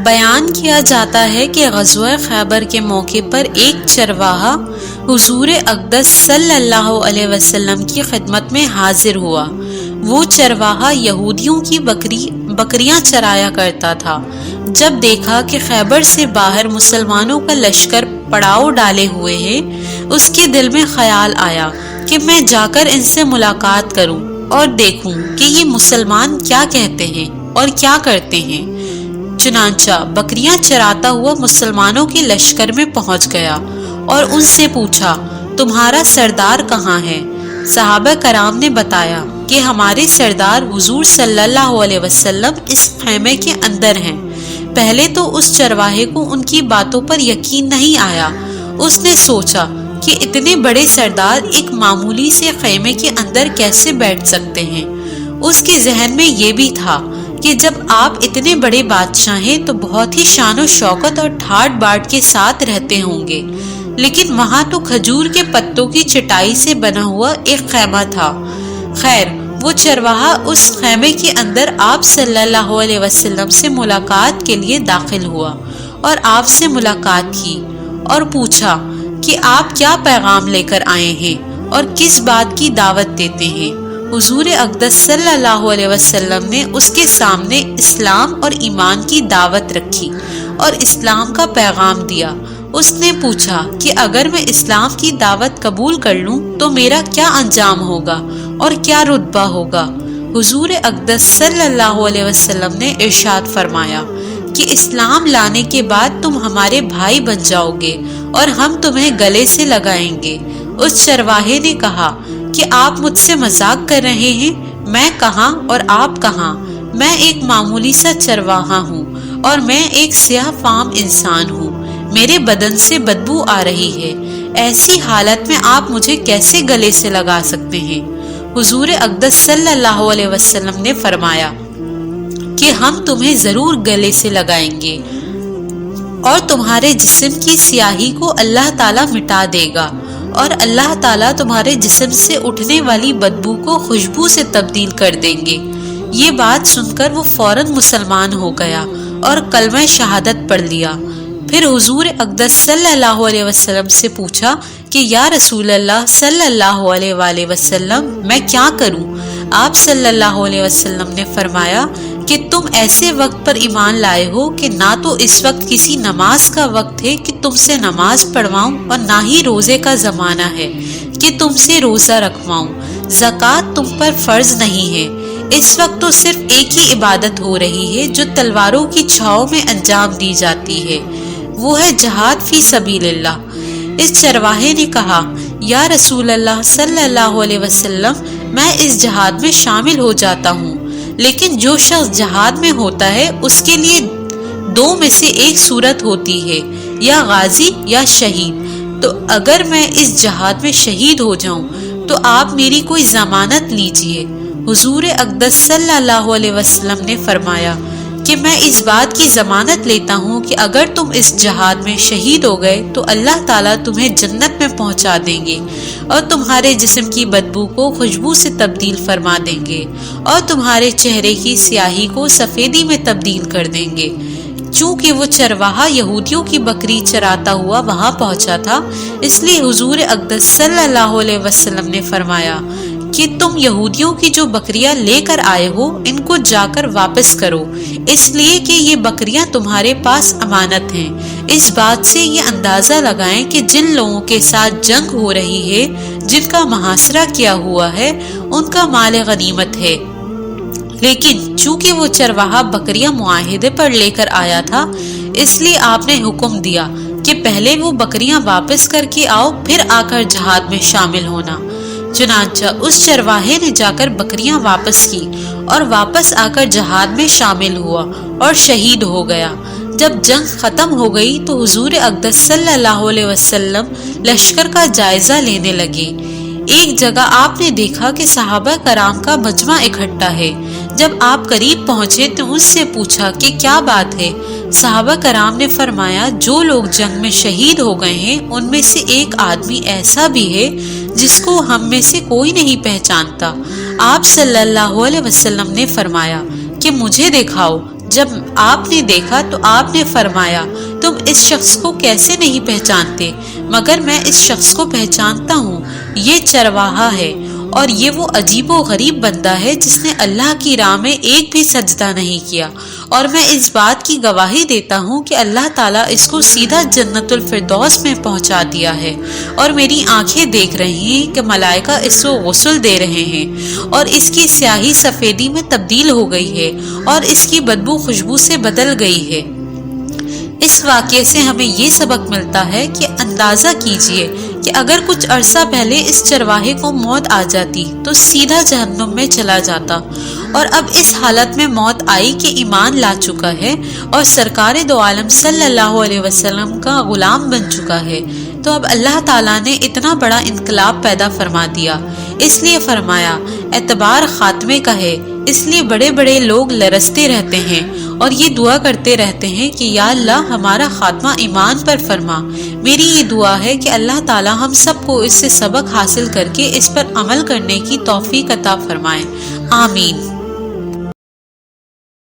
بیان کیا جاتا ہے کہ غزوہ خیبر کے موقع پر ایک چرواہا حضور اقدس صلی اللہ علیہ وسلم کی خدمت میں حاضر ہوا۔ وہ چرواہا یہودیوں کی بکریاں چرایا کرتا تھا۔ جب دیکھا کہ خیبر سے باہر مسلمانوں کا لشکر پڑاؤ ڈالے ہوئے ہے، اس کے دل میں خیال آیا کہ میں جا کر ان سے ملاقات کروں اور دیکھوں کہ یہ مسلمان کیا کہتے ہیں اور کیا کرتے ہیں۔ چنانچہ بکریاں چراتا ہوا مسلمانوں کے لشکر میں پہنچ گیا اور ان سے پوچھا، تمہارا سردار کہاں ہے؟ صحابہ کرام نے بتایا کہ ہمارے سردار حضور صلی اللہ علیہ وسلم اس خیمے کے اندر ہیں۔ پہلے تو اس چرواہے کو ان کی باتوں پر یقین نہیں آیا۔ اس نے سوچا کہ اتنے بڑے سردار ایک معمولی سے خیمے کے اندر کیسے بیٹھ سکتے ہیں۔ اس کے ذہن میں یہ بھی تھا کہ جب آپ اتنے بڑے بادشاہ ہیں تو بہت ہی شان و شوکت اور ٹھاٹ باٹ کے ساتھ رہتے ہوں گے، لیکن وہاں تو کھجور کے پتوں کی چٹائی سے بنا ہوا ایک خیمہ تھا۔ خیر، وہ چرواہا اس خیمے کے اندر آپ صلی اللہ علیہ وسلم سے ملاقات کے لیے داخل ہوا اور آپ سے ملاقات کی اور پوچھا کہ آپ کیا پیغام لے کر آئے ہیں اور کس بات کی دعوت دیتے ہیں۔ حضور اقدس صلی اللہ علیہ وسلم نے اس کے سامنے اسلام اور ایمان کی دعوت رکھی اور اسلام کا پیغام دیا۔ اس نے پوچھا کہ اگر میں اسلام کی دعوت قبول کر لوں تو میرا کیا انجام ہوگا اور کیا رتبہ ہوگا؟ حضور اقدس صلی اللہ علیہ وسلم نے ارشاد فرمایا کہ اسلام لانے کے بعد تم ہمارے بھائی بن جاؤ گے اور ہم تمہیں گلے سے لگائیں گے۔ اس چرواہے نے کہا کہ آپ مجھ سے مذاق کر رہے ہیں؟ میں کہاں اور آپ کہاں؟ میں ایک معمولی سا چرواہا ہوں اور میں ایک سیاہ فام انسان ہوں۔ میرے بدن سے بدبو آ رہی ہے۔ ایسی حالت میں آپ مجھے کیسے گلے سے لگا سکتے ہیں؟ حضور اقدس صلی اللہ علیہ وسلم نے فرمایا کہ ہم تمہیں ضرور گلے سے لگائیں گے اور تمہارے جسم کی سیاہی کو اللہ تعالیٰ مٹا دے گا اور اللہ تعالیٰ تمہارے جسم سے اٹھنے والی بدبو کو خوشبو سے تبدیل کر دیں گے۔ یہ بات سن کر وہ فوراً مسلمان ہو گیا اور کلمہ شہادت پڑھ لیا۔ پھر حضور اقدس صلی اللہ علیہ وسلم سے پوچھا کہ یا رسول اللہ صلی اللہ علیہ وآلہ وسلم، میں کیا کروں؟ آپ صلی اللہ علیہ وسلم نے فرمایا کہ تم ایسے وقت پر ایمان لائے ہو کہ نہ تو اس وقت کسی نماز کا وقت ہے کہ تم سے نماز پڑھواؤں اور نہ ہی روزے کا زمانہ ہے کہ تم سے روزہ رکھواؤں۔ زکوٰۃ تم پر فرض نہیں ہے۔ اس وقت تو صرف ایک ہی عبادت ہو رہی ہے جو تلواروں کی چھاؤں میں انجام دی جاتی ہے، وہ ہے جہاد فی سبیل اللہ۔ اس چرواہے نے کہا، یا رسول اللہ صلی اللہ علیہ وسلم، میں اس جہاد میں شامل ہو جاتا ہوں، لیکن جو شخص جہاد میں ہوتا ہے اس کے لیے دو میں سے ایک صورت ہوتی ہے، یا غازی یا شہید۔ تو اگر میں اس جہاد میں شہید ہو جاؤں تو آپ میری کوئی ضمانت لیجئے۔ حضور اقدس صلی اللہ علیہ وسلم نے فرمایا کہ میں اس بات کی ضمانت لیتا ہوں کہ اگر تم اس جہاد میں شہید ہو گئے تو اللہ تعالیٰ تمہیں جنت میں پہنچا دیں گے اور تمہارے جسم کی بدبو کو خوشبو سے تبدیل فرما دیں گے اور تمہارے چہرے کی سیاہی کو سفیدی میں تبدیل کر دیں گے۔ چونکہ وہ چرواہا یہودیوں کی بکری چراتا ہوا وہاں پہنچا تھا، اس لیے حضور اقدس صلی اللہ علیہ وسلم نے فرمایا کہ تم یہودیوں کی جو بکریاں لے کر آئے ہو ان کو جا کر واپس کرو، اس لیے کہ یہ بکریاں تمہارے پاس امانت ہیں۔ اس بات سے یہ اندازہ لگائیں کہ جن لوگوں کے ساتھ جنگ ہو رہی ہے، جن کا محاصرہ کیا ہوا ہے، ان کا مال غنیمت ہے۔ لیکن چونکہ وہ چرواہا بکریاں معاہدے پر لے کر آیا تھا، اس لیے آپ نے حکم دیا کہ پہلے وہ بکریاں واپس کر کے آؤ، پھر آ کر جہاد میں شامل ہونا۔ چنانچہ اس چرواہے نے جا کر بکریاں واپس کی اور واپس آ کر جہاد میں شامل ہوا اور شہید ہو گیا۔ جب جنگ ختم ہو گئی تو حضور اقدس صلی اللہ علیہ وسلم لشکر کا جائزہ لینے لگے۔ ایک جگہ آپ نے دیکھا کہ صحابہ کرام کا مجمع اکٹھا ہے۔ جب آپ قریب پہنچے تو اس سے پوچھا کہ کیا بات ہے؟ صحابہ کرام نے فرمایا، جو لوگ جنگ میں شہید ہو گئے ہیں ان میں سے ایک آدمی ایسا بھی ہے جس کو ہم میں سے کوئی نہیں پہچانتا۔ آپ صلی اللہ علیہ وسلم نے فرمایا کہ مجھے دکھاؤ۔ جب آپ نے دیکھا تو آپ نے فرمایا تم اس شخص کو کیسے نہیں پہچانتے؟ مگر میں اس شخص کو پہچانتا ہوں، یہ چرواہا ہے، اور یہ وہ عجیب و غریب بندہ ہے جس نے اللہ کی راہ میں ایک بھی سجدہ نہیں کیا، اور میں اس بات کی گواہی دیتا ہوں کہ اللہ تعالیٰ اس کو سیدھا جنت الفردوس میں پہنچا دیا ہے، اور میری آنکھیں دیکھ رہی ہیں کہ ملائکہ اس کو غسل دے رہے ہیں، اور اس کی سیاہی سفیدی میں تبدیل ہو گئی ہے، اور اس کی بدبو خوشبو سے بدل گئی ہے۔ اس واقعے سے ہمیں یہ سبق ملتا ہے کہ اندازہ کیجئے کہ اگر کچھ عرصہ پہلے اس چرواہے کو موت آ جاتی تو سیدھا جہنم میں چلا جاتا، اور اب اس حالت میں موت آئی کہ ایمان لا چکا ہے اور سرکار دو عالم صلی اللہ علیہ وسلم کا غلام بن چکا ہے، تو اب اللہ تعالیٰ نے اتنا بڑا انقلاب پیدا فرما دیا، اس لیے فرمایا اعتبار خاتمے کا ہے، اس لیے بڑے بڑے لوگ لرزتے رہتے ہیں اور یہ دعا کرتے رہتے ہیں کہ یا اللہ ہمارا خاتمہ ایمان پر فرما۔ میری یہ دعا ہے کہ اللہ تعالی ہم سب کو اس سے سبق حاصل کر کے اس پر عمل کرنے کی توفیق عطا فرمائے، آمین۔